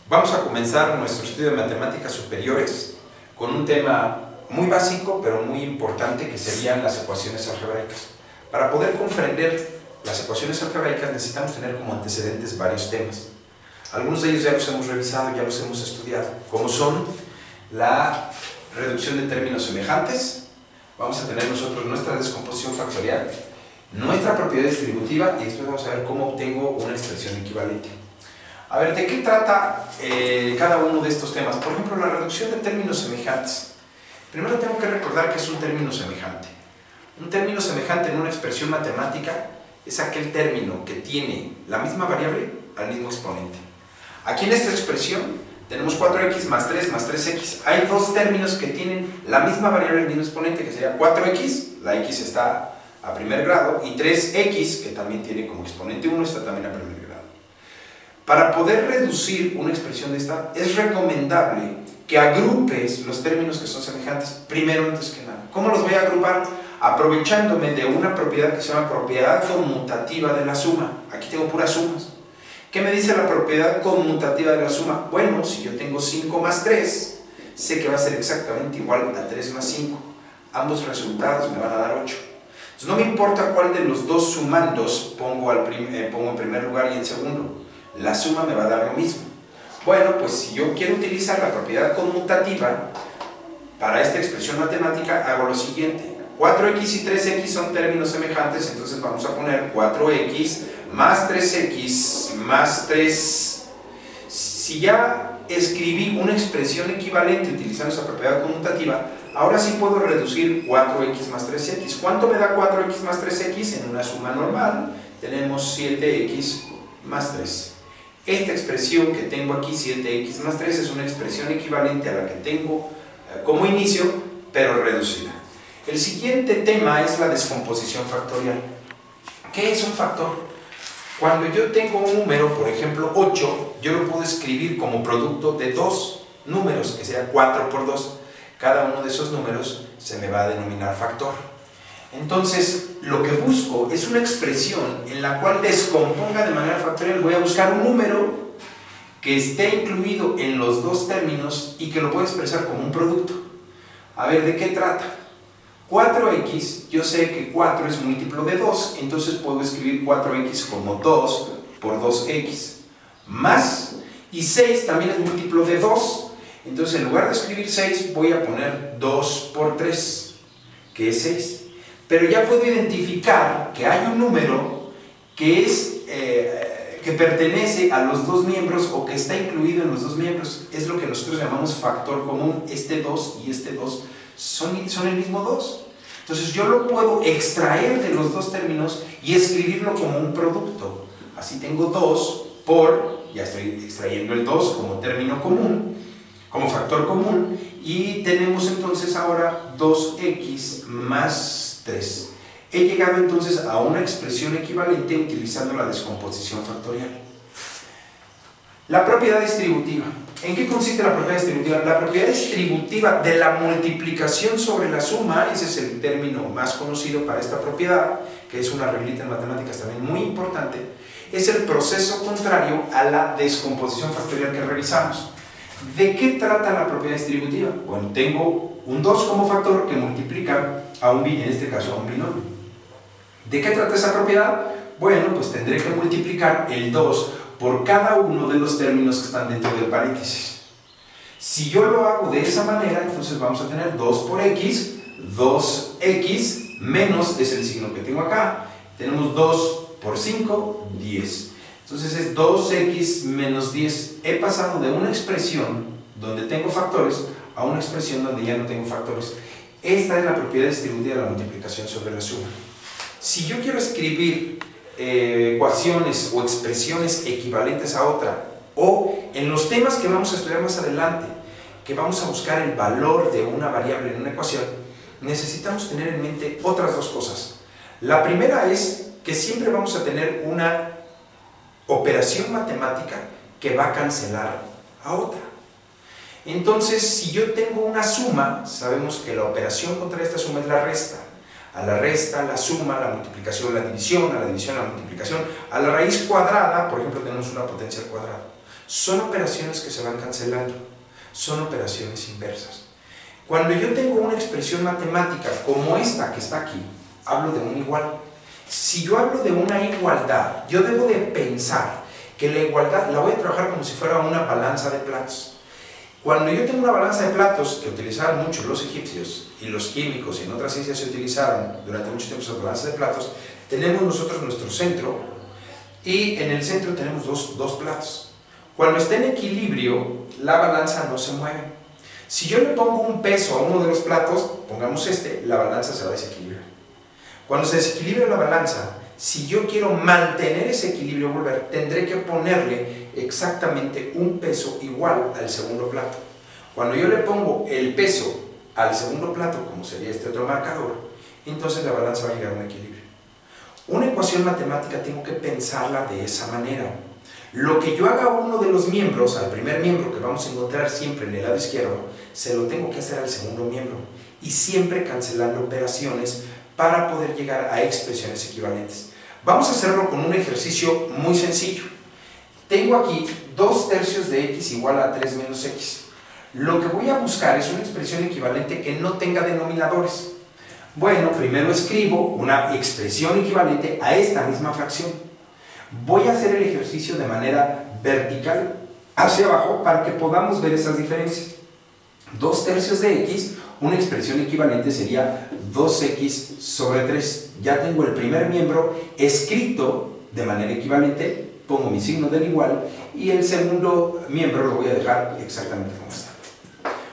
Vamos a comenzar nuestro estudio de matemáticas superiores con un tema muy básico pero muy importante, que serían las ecuaciones algebraicas. Para poder comprender las ecuaciones algebraicas necesitamos tener como antecedentes varios temas. Algunos de ellos ya los hemos revisado, ya los hemos estudiado, como son la reducción de términos semejantes. Vamos a tener nosotros nuestra descomposición factorial, nuestra propiedad distributiva, y después vamos a ver cómo obtengo una expresión equivalente. A ver, ¿de qué trata cada uno de estos temas? Por ejemplo, la reducción de términos semejantes. Primero tengo que recordar que es un término semejante. Un término semejante en una expresión matemática es aquel término que tiene la misma variable al mismo exponente. Aquí en esta expresión tenemos 4x más 3 más 3x. Hay dos términos que tienen la misma variable al mismo exponente, que sería 4x, la x está a primer grado, y 3x, que también tiene como exponente 1, está también a primer grado. Para poder reducir una expresión de esta, es recomendable que agrupes los términos que son semejantes primero antes que nada. ¿Cómo los voy a agrupar? Aprovechándome de una propiedad que se llama propiedad conmutativa de la suma. Aquí tengo puras sumas. ¿Qué me dice la propiedad conmutativa de la suma? Bueno, si yo tengo 5 más 3, sé que va a ser exactamente igual a 3 más 5. Ambos resultados me van a dar 8. Entonces no me importa cuál de los dos sumandos pongo en primer lugar y en segundo. La suma me va a dar lo mismo. Bueno, pues si yo quiero utilizar la propiedad conmutativa para esta expresión matemática, hago lo siguiente. 4x y 3x son términos semejantes, entonces vamos a poner 4x más 3x más 3. Si ya escribí una expresión equivalente utilizando esa propiedad conmutativa, ahora sí puedo reducir 4x más 3x. ¿Cuánto me da 4x más 3x? En una suma normal tenemos 7x más 3. Esta expresión que tengo aquí, 7x más 3, es una expresión equivalente a la que tengo como inicio, pero reducida. El siguiente tema es la descomposición factorial. ¿Qué es un factor? Cuando yo tengo un número, por ejemplo 8, yo lo puedo escribir como producto de dos números, que sea 4 por 2. Cada uno de esos números se me va a denominar factor. Entonces, lo que busco es una expresión en la cual descomponga de manera factorial. Voy a buscar un número que esté incluido en los dos términos y que lo pueda expresar como un producto. A ver, ¿de qué trata? 4x, yo sé que 4 es múltiplo de 2, entonces puedo escribir 4x como 2 por 2x. Más, y 6 también es múltiplo de 2, entonces en lugar de escribir 6 voy a poner 2 por 3, que es 6. Pero ya puedo identificar que hay un número que que pertenece a los dos miembros o que está incluido en los dos miembros. Es lo que nosotros llamamos factor común. Este 2 y este 2 son el mismo 2. Entonces yo lo puedo extraer de los dos términos y escribirlo como un producto. Así tengo 2 por, ya estoy extrayendo el 2 como término común, como factor común, y tenemos entonces ahora 2x más 3. He llegado entonces a una expresión equivalente utilizando la descomposición factorial. La propiedad distributiva. ¿En qué consiste la propiedad distributiva? La propiedad distributiva de la multiplicación sobre la suma, ese es el término más conocido para esta propiedad, que es una reglita en matemáticas también muy importante, es el proceso contrario a la descomposición factorial que revisamos. ¿De qué trata la propiedad distributiva? Bueno, tengo un 2 como factor que multiplica a en este caso a un binomio. ¿De qué trata esa propiedad? Bueno, pues tendré que multiplicar el 2 por cada uno de los términos que están dentro del paréntesis. Si yo lo hago de esa manera, entonces vamos a tener 2 por x, 2x menos, es el signo que tengo acá, tenemos 2 por 5, 10. Entonces es 2x menos 10. He pasado de una expresión donde tengo factores a una expresión donde ya no tengo factores. Esta es la propiedad distributiva de la multiplicación sobre la suma. Si yo quiero escribir ecuaciones o expresiones equivalentes a otra, o en los temas que vamos a estudiar más adelante, que vamos a buscar el valor de una variable en una ecuación, necesitamos tener en mente otras dos cosas. La primera es que siempre vamos a tener una operación matemática que va a cancelar a otra. Entonces, si yo tengo una suma, sabemos que la operación contra esta suma es la resta. A la resta, la suma, la multiplicación, la división, a la división, la multiplicación. A la raíz cuadrada, por ejemplo, tenemos una potencia al cuadrado. son operaciones que se van cancelando, son operaciones inversas. Cuando yo tengo una expresión matemática como esta que está aquí, hablo de un igual. Si yo hablo de una igualdad, yo debo de pensar que la igualdad la voy a trabajar como si fuera una balanza de platos. Cuando yo tengo una balanza de platos, que utilizaban mucho los egipcios y los químicos y en otras ciencias se utilizaron durante mucho tiempo esas balanzas de platos, tenemos nosotros nuestro centro y en el centro tenemos dos platos. Cuando está en equilibrio, la balanza no se mueve. Si yo le pongo un peso a uno de los platos, pongamos este, la balanza se va a desequilibrar. Cuando se desequilibra la balanza, si yo quiero mantener ese equilibrio, tendré que ponerle exactamente un peso igual al segundo plato. Cuando yo le pongo el peso al segundo plato, como sería este otro marcador, entonces la balanza va a llegar a un equilibrio. Una ecuación matemática tengo que pensarla de esa manera. Lo que yo haga a uno de los miembros, al primer miembro que vamos a encontrar siempre en el lado izquierdo, se lo tengo que hacer al segundo miembro y siempre cancelando operaciones para poder llegar a expresiones equivalentes. Vamos a hacerlo con un ejercicio muy sencillo. Tengo aquí 2/3 de x igual a 3 menos x. Lo que voy a buscar es una expresión equivalente que no tenga denominadores. Bueno, primero escribo una expresión equivalente a esta misma fracción. Voy a hacer el ejercicio de manera vertical hacia abajo para que podamos ver esas diferencias. 2/3 de x, una expresión equivalente sería 2x sobre 3. Ya tengo el primer miembro escrito de manera equivalente, pongo mi signo del igual y el segundo miembro lo voy a dejar exactamente como está.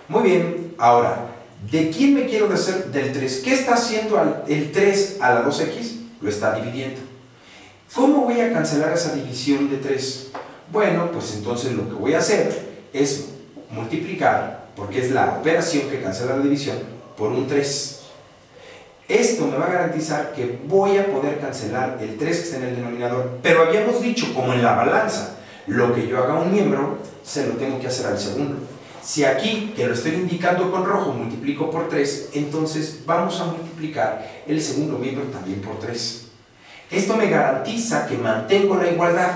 Muy bien, ahora, ¿de quién me quiero deshacer? Del 3. ¿Qué está haciendo el 3 a la 2x? Lo está dividiendo. ¿Cómo voy a cancelar esa división de 3? Bueno, pues entonces lo que voy a hacer es multiplicar, porque es la operación que cancela la división, por un 3. Esto me va a garantizar que voy a poder cancelar el 3 que está en el denominador, pero habíamos dicho, como en la balanza, lo que yo haga a un miembro, se lo tengo que hacer al segundo. Si aquí, que lo estoy indicando con rojo, multiplico por 3, entonces vamos a multiplicar el segundo miembro también por 3. Esto me garantiza que mantengo la igualdad.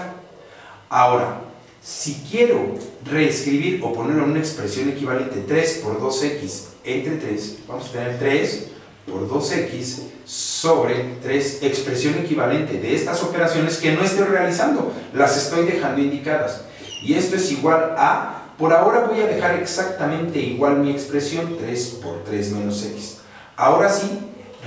Ahora, si quiero reescribir o ponerlo en una expresión equivalente 3 por 2x entre 3, vamos a tener 3 por 2x sobre 3, expresión equivalente de estas operaciones que no estoy realizando, las estoy dejando indicadas. Y esto es igual a, por ahora voy a dejar exactamente igual mi expresión, 3 por 3 menos x. Ahora sí,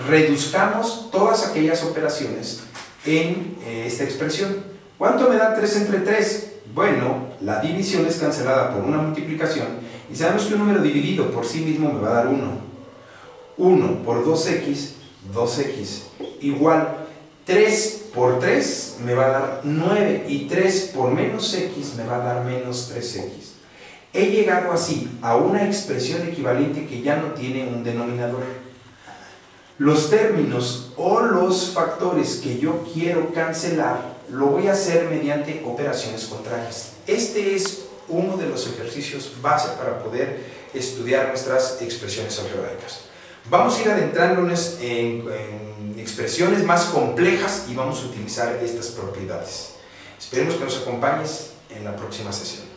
reduzcamos todas aquellas operaciones en esta expresión. ¿Cuánto me da 3 entre 3? Bueno, la división es cancelada por una multiplicación y sabemos que un número dividido por sí mismo me va a dar 1. 1 por 2x, 2x, igual 3 por 3 me va a dar 9 y 3 por menos x me va a dar menos 3x. He llegado así a una expresión equivalente que ya no tiene un denominador. Los términos o los factores que yo quiero cancelar lo voy a hacer mediante operaciones contrarias. Este es uno de los ejercicios base para poder estudiar nuestras expresiones algebraicas. Vamos a ir adentrándonos en expresiones más complejas y vamos a utilizar estas propiedades. Esperemos que nos acompañes en la próxima sesión.